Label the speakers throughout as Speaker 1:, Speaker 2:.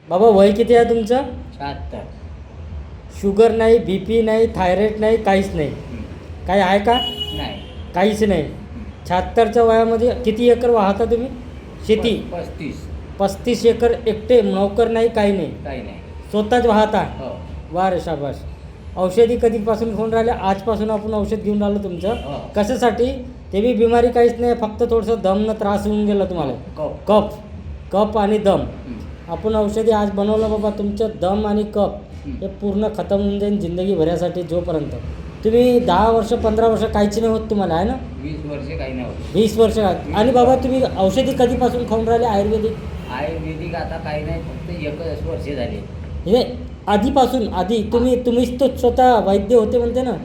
Speaker 1: बाबा वय किती आहे तुमचं?
Speaker 2: 76.
Speaker 1: शुगर नाही, बी पी नाही, थायरॉईड नाही, काहीच नाही. काही आहे का?
Speaker 2: नाही.
Speaker 1: काहीच नाही. 76च्या वयामध्ये किती एकर वाहता तुम्ही शेती?
Speaker 2: 35.
Speaker 1: 35 एकर एकटे, नोकर नाही, काही नाही,
Speaker 2: काही नाही.
Speaker 1: स्वतःच वाहता.
Speaker 2: हो.
Speaker 1: वा रे शाबास. औषधी कधीपासून घेऊन राहिले? आजपासून आपण औषध घेऊन राहिलो तुमचं.
Speaker 2: हो.
Speaker 1: कशासाठी? ते बी बिमारी काहीच नाही, फक्त थोडंसं दमनं त्रास होऊन गेला तुम्हाला.
Speaker 2: कफ.
Speaker 1: कफ आणि दम. आपण औषधी आज बनवलं बाबा, तुमचं दम आणि कफ हे पूर्ण खतम होऊन जाईल जिंदगी भरासाठी. जोपर्यंत तुम्ही 10 वर्ष 15 वर्ष काहीच नाही होत तुम्हाला, आहे ना?
Speaker 2: 20 वर्षे काही नाही होत.
Speaker 1: 20 वर्ष. आणि बाबा तुम्ही औषधी कधीपासून खाऊन राहिले आयुर्वेदिक?
Speaker 2: आयुर्वेदिक आता काही नाही, फक्त 1 वर्ष झाले.
Speaker 1: हे आधीपासून तुम्हीच तो स्वतः वैद्य होते म्हणते ना?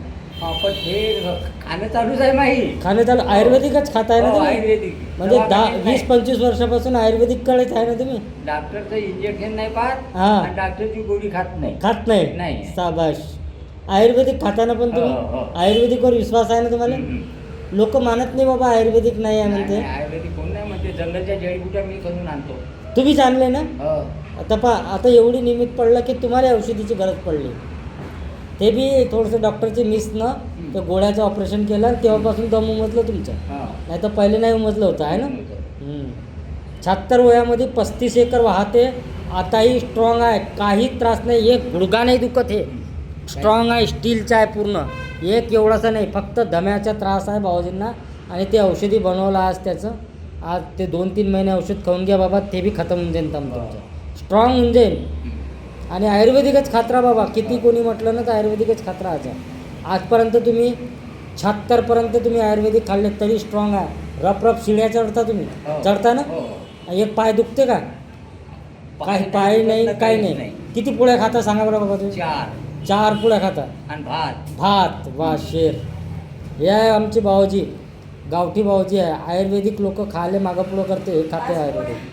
Speaker 2: पण हे खाणं चालूच आहे माही.
Speaker 1: खाणं चालू आयुर्वेदिकच खाताय ना
Speaker 2: हो,
Speaker 1: तुम्ही?
Speaker 2: आयुर्वेदिक.
Speaker 1: म्हणजे
Speaker 2: दवाखान्यात नाही.
Speaker 1: 20-25 वर्षापासून आयुर्वेदिक कडेच आहे ना तुम्ही?
Speaker 2: डॉक्टरचं इंजेक्शन नाही पाहत
Speaker 1: हा.
Speaker 2: आणि डॉक्टरची गोळी खात नाही.
Speaker 1: खात नाही?
Speaker 2: नाही.
Speaker 1: साबाश. आयुर्वेदिक खाताना पण
Speaker 2: हो,
Speaker 1: तुम्ही
Speaker 2: हो.
Speaker 1: आयुर्वेदिकवर विश्वास आहे ना तुम्हाला? लोक मानत नाही बाबा आयुर्वेदिक नाही आहे म्हणते.
Speaker 2: नाही, आयुर्वेदिक कोण नाही म्हणते. जंगलच्या जडीबुट्या मी करून आणतो.
Speaker 1: तुम्हीच आणले ना?
Speaker 2: हो.
Speaker 1: आता एवढी निमित्त पडलं की तुम्हाला औषधीची गरज पडली. ते बी थोडंसं डॉक्टरचे मिसनं ते गोळ्याचं ऑपरेशन केलं आणि तेव्हापासून दम उमजलं तुमचं.
Speaker 2: हा.
Speaker 1: नाही तर पहिले नाही उमजलं होतं, आहे ना? 76 वयामध्ये 35 एकर वाहते. आताही स्ट्रॉंग आहे, काही त्रास नाही, एक गुडघा नाही दुखत. हे स्ट्रॉंग आहे, स्टीलचा आहे पूर्ण. एक एवढासा नाही, फक्त दम्याचा त्रास आहे भाऊजींना. आणि ते औषधी बनवलं आज त्याचं. आज ते 2-3 महिने औषध खाऊन घ्या बाबा, ते बी खतम होऊन जाईल तुमचं. स्ट्रॉंग होऊन जाईल. आणि आयुर्वेदिकच खात्रा बाबा, किती कोणी म्हटलं ना तर आयुर्वेदिकच खात्रा. आजपर्यंत तुम्ही 76पर्यंत तुम्ही आयुर्वेदिक खाल्ले तरी स्ट्रॉंग आहे. रफ शिड्या चढता तुम्ही? चढता ना? एक पाय दुखते का? काही पाय नाही, काही नाही. किती पोळ्या खाता सांगा बरं बाबा तुम्ही? 4 पोळ्या खाता.
Speaker 2: आणि भात.
Speaker 1: भात. वा शेर. हे आहे आमचे भाऊजी, गावठी भाऊजी आहे. आयुर्वेदिक लोक खाले मागं पुढं करते, हे खाते आयुर्वेदिक.